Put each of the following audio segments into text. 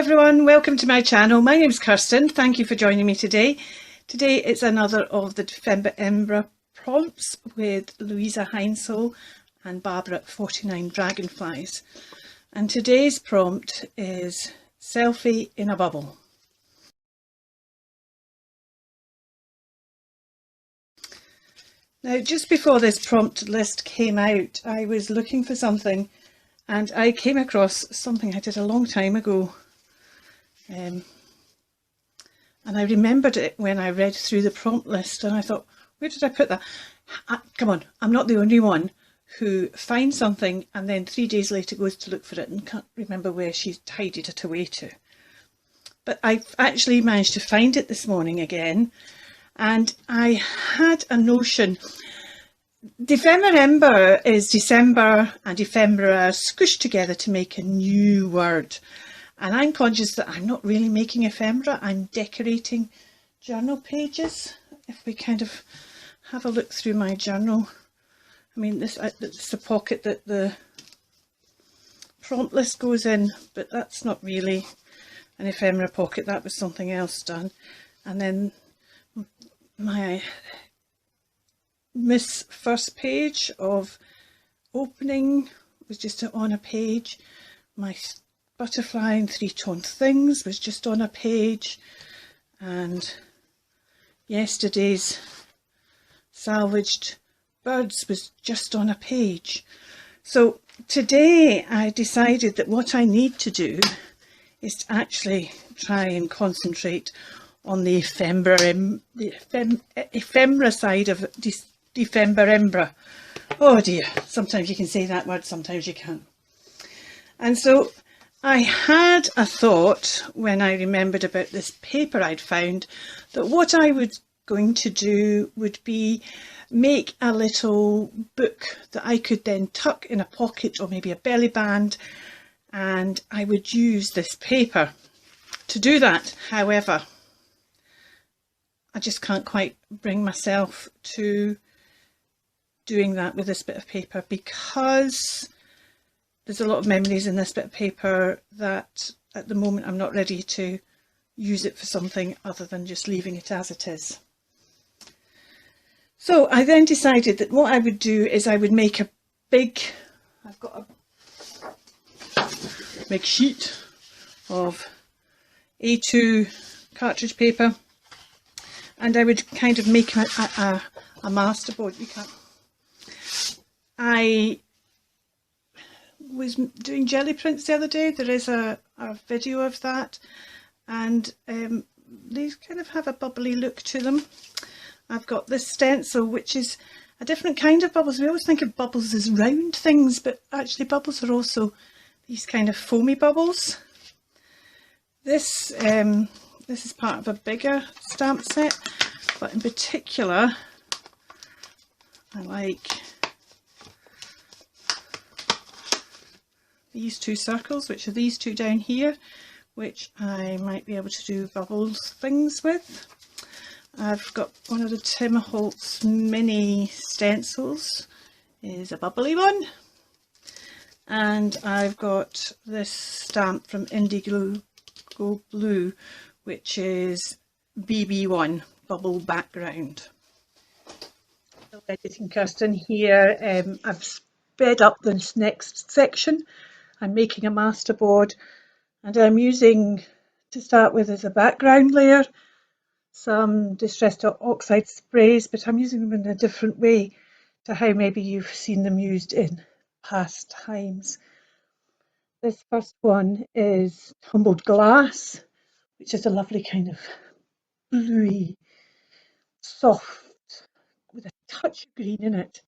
everyone, welcome to my channel. My name's Kirsten. Thank you for joining me today. Today it's another of the Dephemerember prompts with Luise HEINZL and Barbara 49 Dragonflies. And today's prompt is Selfie in a Bubble. Now, just before this prompt list came out, I was looking for something and I came across something I did a long time ago. And I remembered it when I read through the prompt list and I thought, where did I put that? Come on, I'm not the only one who finds something and then 3 days later goes to look for it and can't remember where she's tidied it away to. But I've actually managed to find it this morning again, and I had a notion. Dephemerember is December and ephemera squished together to make a new word. And I'm conscious that I'm not really making ephemera, I'm decorating journal pages. If we kind of have a look through my journal, I mean, this is the pocket that the prompt list goes in, but that's not really an ephemera pocket, that was something else done. And then my first page of opening was just on a page. My butterfly and three-tone things was just on a page, and yesterday's salvaged birds was just on a page. So today I decided that what I need to do is to actually try and concentrate on the ephemera side of Dephemerember. Oh dear, sometimes you can say that word, sometimes you can't. And so I had a thought when I remembered about this paper I'd found that what I was going to do would be make a little book that I could then tuck in a pocket or maybe a belly band, and I would use this paper to do that. However, I just can't quite bring myself to doing that with this bit of paper because there's a lot of memories in this bit of paper that at the moment I'm not ready to use it for something other than just leaving it as it is. So I then decided that what I would do is I would make a big, I've got a big sheet of A2 cartridge paper, and I would kind of make a masterboard. You can't. I was doing jelly prints the other day. There is a video of that, and these kind of have a bubbly look to them. I've got this stencil, which is a different kind of bubbles. We always think of bubbles as round things, but actually bubbles are also these kind of foamy bubbles. This is part of a bigger stamp set, but in particular I like these two circles, which are these two down here, which I might be able to do bubbles things with. I've got one of the Tim Holtz mini stencils, is a bubbly one, and I've got this stamp from Indigo Blue, which is BB1, bubble background. Still editing, Kirsten here. I've sped up this next section. I'm making a masterboard, and I'm using, to start with as a background layer, some Distress Oxide sprays, but I'm using them in a different way to how maybe you've seen them used in past times. This first one is Tumbled Glass, which is a lovely kind of bluey, soft, with a touch of green in it.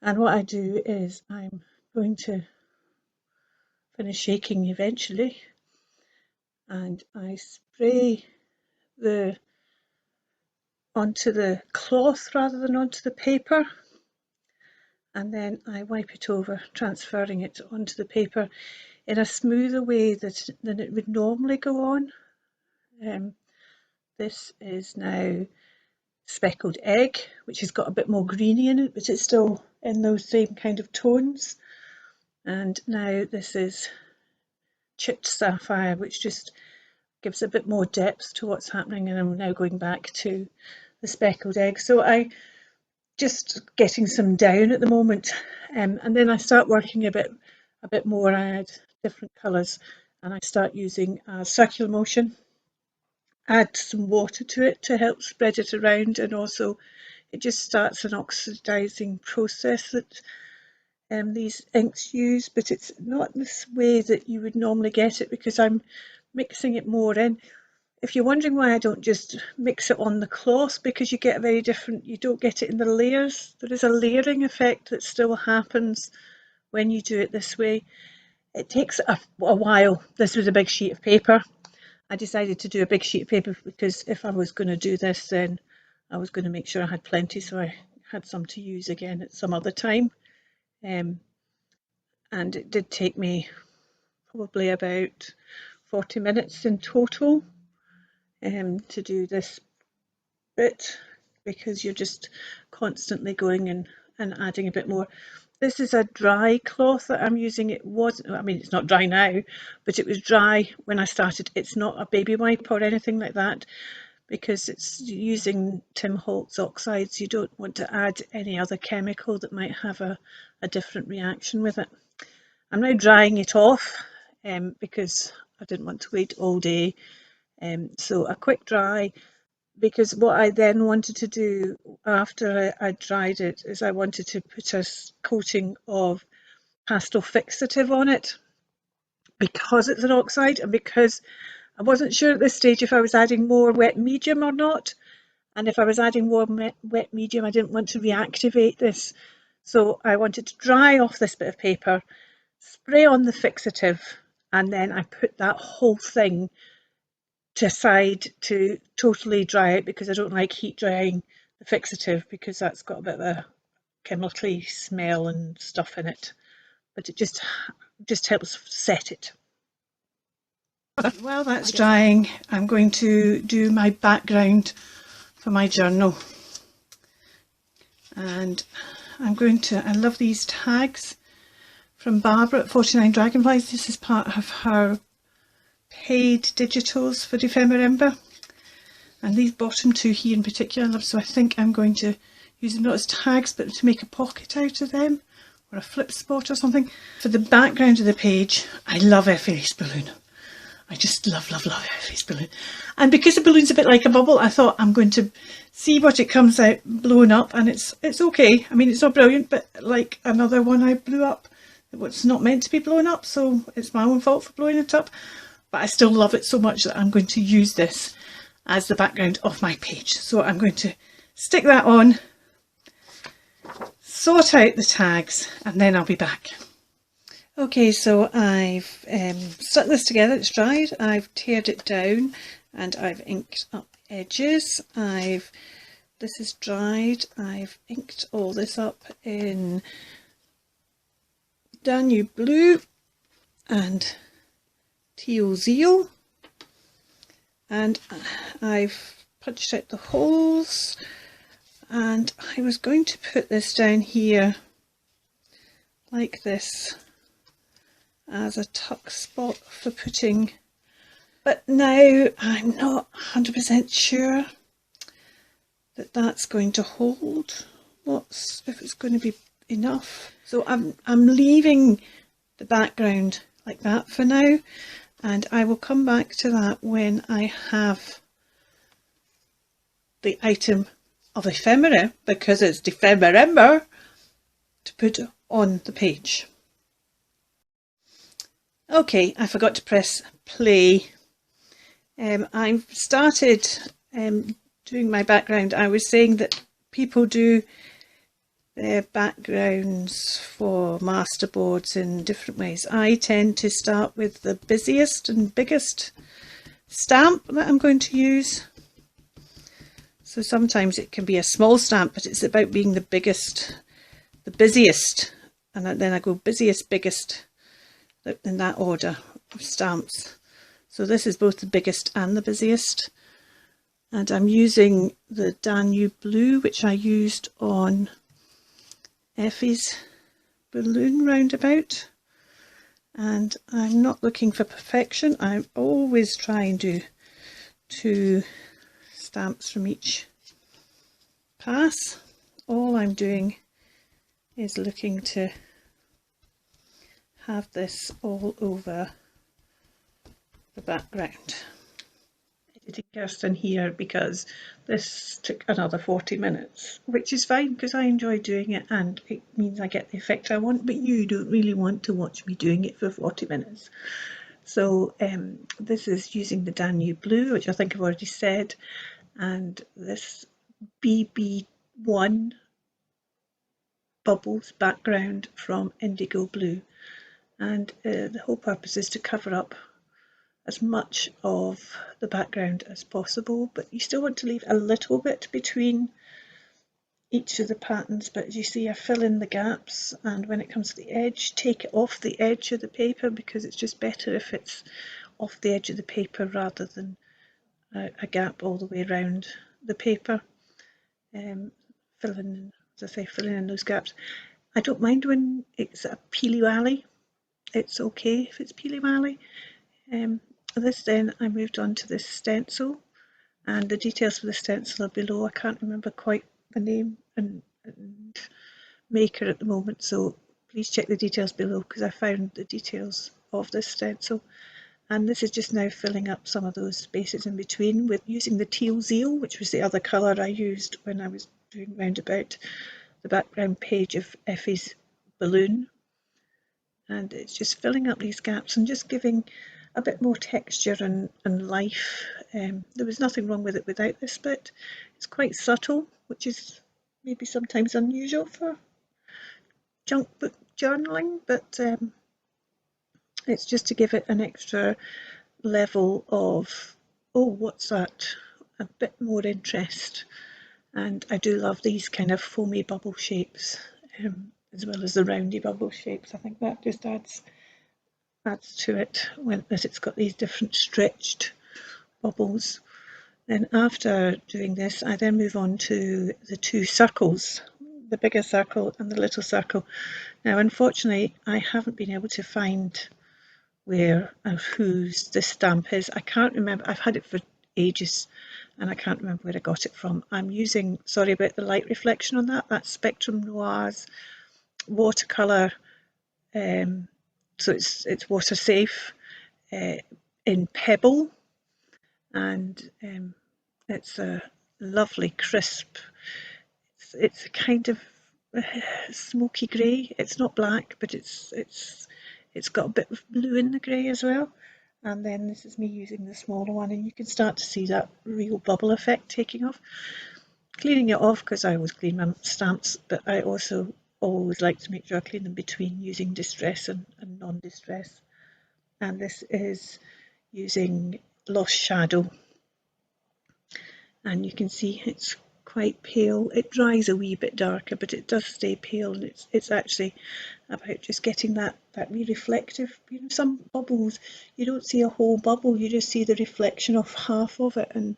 And what I do is I'm going to finish shaking eventually, and I spray onto the cloth rather than onto the paper, and then I wipe it over, transferring it onto the paper in a smoother way than it would normally go on. This is now Speckled Egg, which has got a bit more greeny in it, but it's still in those same kind of tones. And now this is chipped sapphire, which just gives a bit more depth to what's happening. And I'm now going back to the speckled egg. So I just getting some down at the moment, and then I start working a bit more. I add different colours, and I start using a circular motion, add some water to it to help spread it around, and also it just starts an oxidizing process that these inks use, but it's not this way that you would normally get it because I'm mixing it more in. If you're wondering why I don't just mix it on the cloth, because you get a very different, you don't get it in the layers. There is a layering effect that still happens when you do it this way. It takes a while. This was a big sheet of paper. I decided to do a big sheet of paper because if I was going to do this, then I was going to make sure I had plenty, so I had some to use again at some other time. And it did take me probably about 40 minutes in total to do this bit, because you're just constantly going and adding a bit more. This is a dry cloth that I'm using. It wasn't, I mean, it's not dry now, but it was dry when I started. It's not a baby wipe or anything like that, because it's using Holtz oxides. You don't want to add any other chemical that might have a different reaction with it. I'm now drying it off because I didn't want to wait all day. So a quick dry, because what I then wanted to do after I dried it is I wanted to put a coating of pastel fixative on it, because it's an oxide and because I wasn't sure at this stage if I was adding more wet medium or not. And if I was adding more wet medium, I didn't want to reactivate this. So I wanted to dry off this bit of paper, spray on the fixative, and then I put that whole thing to side to totally dry it, because I don't like heat drying the fixative because that's got a bit of a chemically smell and stuff in it, but it just helps set it. While that's drying, I'm going to do my background for my journal, and I'm going to, I love these tags from Barbara at 49 Dragonflies. This is part of her paid digitals for Dephemerember, and these bottom two here in particular I love, so I think I'm going to use them not as tags but to make a pocket out of them, or a flip spot or something. For the background of the page, I love Effie's balloon. I just love Effie's balloon, and because the balloon's a bit like a bubble, I thought I'm going to see what it comes out blown up, and it's okay. I mean, it's not brilliant, but like another one I blew up, it's not meant to be blown up, so it's my own fault for blowing it up. But I still love it so much that I'm going to use this as the background of my page. So I'm going to stick that on, sort out the tags, and then I'll be back. Okay, so I've stuck this together, it's dried, I've teared it down and I've inked up edges. This is dried, I've inked all this up in Danube blue and Teal Zeal, and I've punched out the holes, and I was going to put this down here like this as a tuck spot for putting, but now I'm not 100% sure that that's going to hold. If it's going to be enough. So I'm leaving the background like that for now, and I will come back to that when I have the item of ephemera, because it's Dephemerember, to put on the page. Okay, I forgot to press play. I've started doing my background. I was saying that people do their backgrounds for masterboards in different ways. I tend to start with the busiest and biggest stamp that I'm going to use. So sometimes it can be a small stamp, but it's about being the biggest, the busiest, and then I go busiest, biggest, in that order of stamps. So this is both the biggest and the busiest, and I'm using the Danube blue, which I used on Effie's balloon roundabout, and I'm not looking for perfection. I'm always trying to do 2 stamps from each pass. All I'm doing is looking to have this all over the background. Editing Kirsten here because this took another 40 minutes, which is fine because I enjoy doing it and it means I get the effect I want, but you don't really want to watch me doing it for 40 minutes. So this is using the Danube blue, which I think I've already said, and this BB1 Bubbles background from Indigo Blue, and the whole purpose is to cover up as much of the background as possible, but you still want to leave a little bit between each of the patterns. But as you see, I fill in the gaps, and when it comes to the edge, take it off the edge of the paper because it's just better if it's off the edge of the paper rather than a gap all the way around the paper. Filling in those gaps. I don't mind when it's a peely-wally. It's okay if it's peely-wally. This then I moved on to this stencil, and the details for the stencil are below. I can't remember quite the name and maker at the moment, so please check the details below because I found the details of this stencil. And this is just now filling up some of those spaces in between with using the Teal Zeal, which was the other colour I used when I was doing round about the background page of Effie's balloon. And it's just filling up these gaps and just giving a bit more texture and life. There was nothing wrong with it without this bit. It's quite subtle, which is maybe sometimes unusual for junk book journaling, but it's just to give it an extra level of, oh, what's that? A bit more interest. And I do love these kind of foamy bubble shapes, as well as the roundy bubble shapes. I think that just adds to it when it's got these different stretched bubbles. Then after doing this, I then move on to the 2 circles, the bigger circle and the little circle. Now, unfortunately, I haven't been able to find where whose this stamp is. I can't remember. I've had it for ages and I can't remember where I got it from. I'm using, sorry about the light reflection on that, that's Spectrum Noir's watercolour, so it's water safe, in Pebble, and it's a lovely crisp, it's a kind of smoky grey. It's not black, but it's got a bit of blue in the grey as well. And then this is me using the smaller one, and you can start to see that real bubble effect taking off. Cleaning it off because I always clean my stamps, but I also always like to make sure I clean them between using distress and non-distress. And this is using Lost Shadow, and you can see it's quite pale. It dries a wee bit darker, but it does stay pale, and it's actually about just getting that really reflective. You know, some bubbles you don't see a whole bubble, you just see the reflection of half of it, and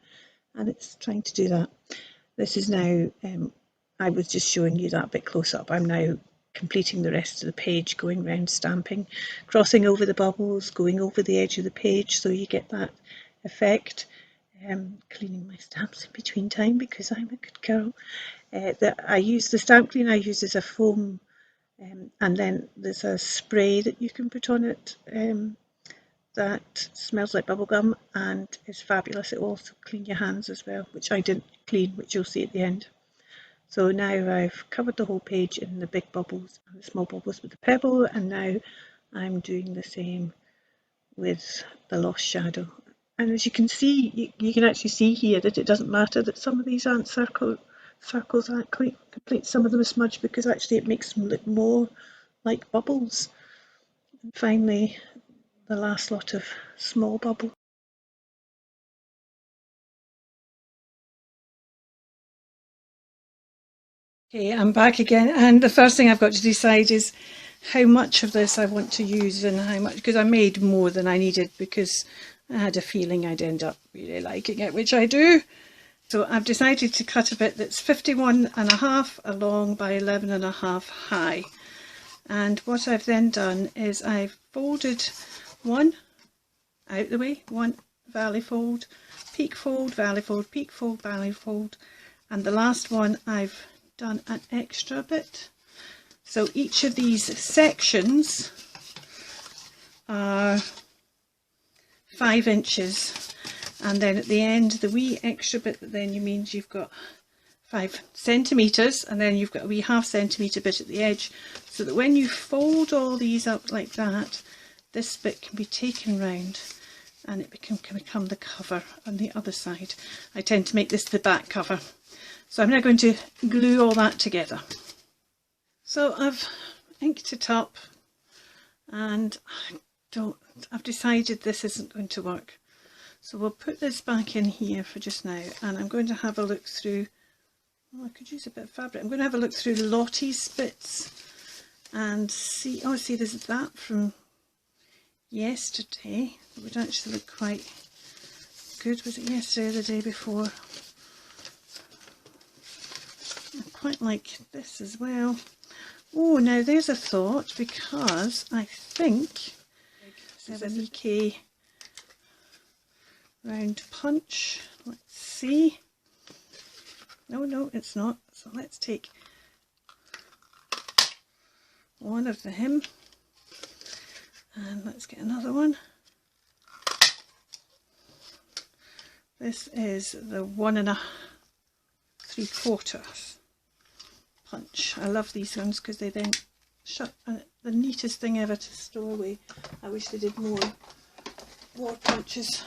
it's trying to do that. This is now, I was just showing you that bit close up. I'm now completing the rest of the page, going round stamping, crossing over the bubbles, going over the edge of the page, so you get that effect. Cleaning my stamps in between time because I'm a good girl. I use the stamp cleaner I use as a foam, and then there's a spray that you can put on it that smells like bubblegum and is fabulous. It will also clean your hands as well, which I didn't clean, which you'll see at the end. So now I've covered the whole page in the big bubbles and the small bubbles with the pebble, and now I'm doing the same with the Lost Shadow. And as you can see, you can actually see here that it doesn't matter that some of these aren't circles aren't quite complete. Some of them are smudged because actually it makes them look more like bubbles. And finally, the last lot of small bubbles. Okay, I'm back again, and the first thing I've got to decide is how much of this I want to use and how much, because I made more than I needed because I had a feeling I'd end up really liking it, which I do. So I've decided to cut a bit that's 51.5 long by 11.5 high. And what I've then done is I've folded one out the way, one valley fold, peak fold, valley fold, peak fold, valley fold, and the last one I've done an extra bit. So each of these sections are 5 inches, and then at the end the wee extra bit that then means you've got 5 centimetres, and then you've got a wee ½ centimetre bit at the edge, so that when you fold all these up like that, this bit can be taken round and it can become the cover on the other side. I tend to make this the back cover. So I'm now going to glue all that together. So I've inked it up, and I've decided this isn't going to work. So we'll put this back in here for just now, and I'm going to have a look through, I could use a bit of fabric. I'm going to have a look through Lottie's bits and see, oh, see, there's that from yesterday. It would actually look quite good. Was it yesterday or the day before? I quite like this as well. Oh, now there's a thought, because I think there's an EK round punch. Let's see. No, it's not. So let's take one of them and let's get another one. This is the 1 3/4 punch. I love these ones because they then shut. The neatest thing ever to store away. I wish they did more punches.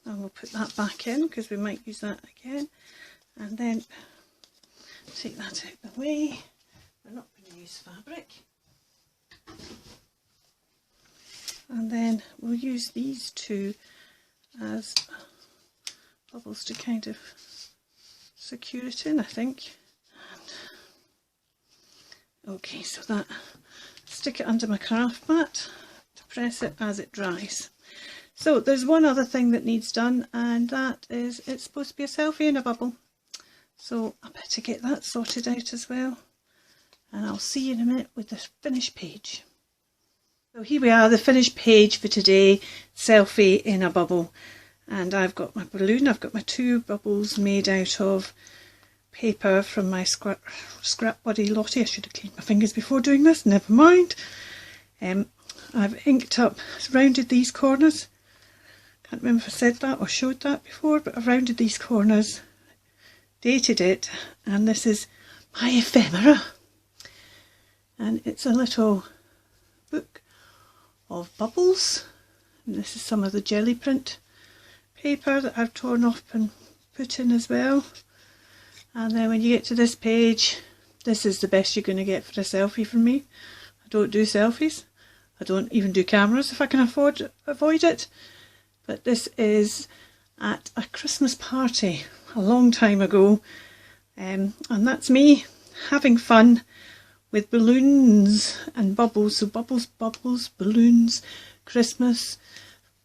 And we'll put that back in because we might use that again, and then take that out the way. We're not going to use fabric, and then we'll use these two as bubbles to kind of secure it in, I think. And okay, so that, stick it under my craft mat to press it as it dries. So there's one other thing that needs done, and that is it's supposed to be a selfie in a bubble. So I better get that sorted out as well. And I'll see you in a minute with the finished page. So here we are, the finished page for today, selfie in a bubble. And I've got my balloon, I've got my 2 bubbles made out of paper from my scrap buddy Lottie. I should have cleaned my fingers before doing this, never mind. I've inked up, rounded these corners. Can't remember if I said that or showed that before, but I've rounded these corners, dated it, and this is my ephemera. And it's a little book of bubbles, and this is some of the jelly print paper that I've torn off and put in as well. And then when you get to this page, this is the best you're going to get for a selfie from me. I don't do selfies. I don't even do cameras if I can avoid it. But this is at a Christmas party a long time ago, and that's me having fun with balloons and bubbles. So bubbles, bubbles, balloons, Christmas,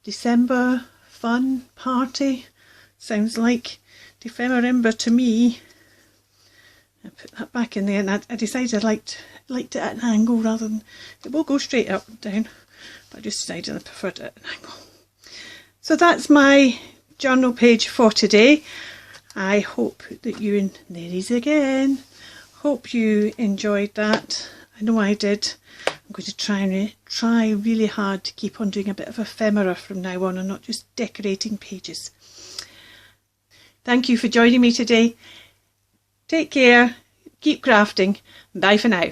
December, fun, party. Sounds like Dephemerember to me. I put that back in there, and I decided I liked it at an angle rather than, it will go straight up and down, but I just decided I preferred it at an angle. So that's my journal page for today. I hope that you, and there he's again, hope you enjoyed that. I know I did. I'm going to try really hard to keep on doing a bit of ephemera from now on and not just decorating pages. Thank you for joining me today. Take care, keep crafting, bye for now.